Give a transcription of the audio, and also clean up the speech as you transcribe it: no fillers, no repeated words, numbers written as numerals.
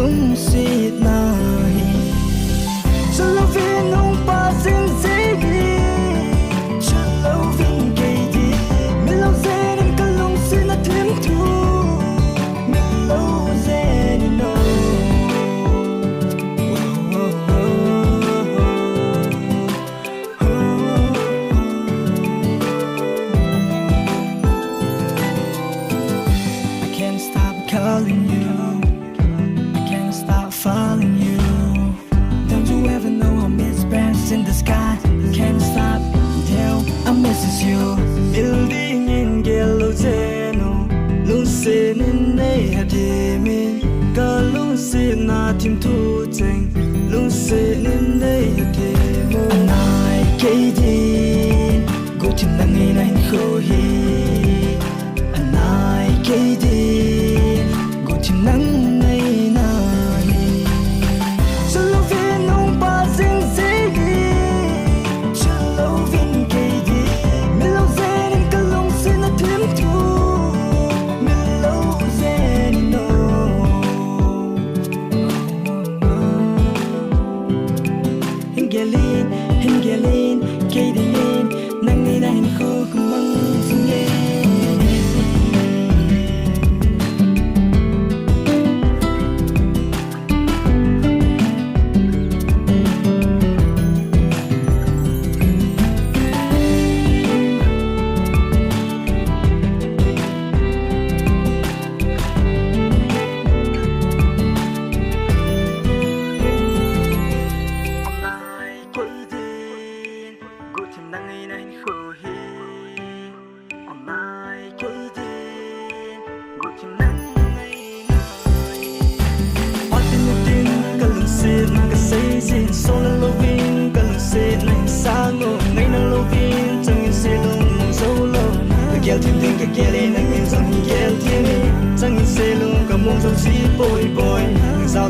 lung xịt này cho lâu viên nông ba sinh dễ đi cho lâu viên cây đi mình lâu dễ nên cả lung xịt là thêm thu mình lâu dễ nên nó calling you, I can't stop falling you. Don't you ever know I miss birds in the sky? Can't stop until I misses you. Building in yellow zeno, lucy in nay hadimi. Ka lucy na tim tu cheng, lucy in nay hadimo. Anai kaidi, go tim nangi na hin khohi. Anai kaidi. Nắng ngày này cho lâu viên nông ba sinh dễ đi cho lâu viên cây đi mình lâu dễ nên cả lông xin nó thêm thu mình lâu dễ nên nó hình ghé lên cây đi lên nắng ngày này khô cùng măng xinh lên. Kêu thêm tiếng cái kia lên anh em rằng kêu thêm đi, chẳng nhìn xe luôn cả mông dấu xí bồi bồi, sao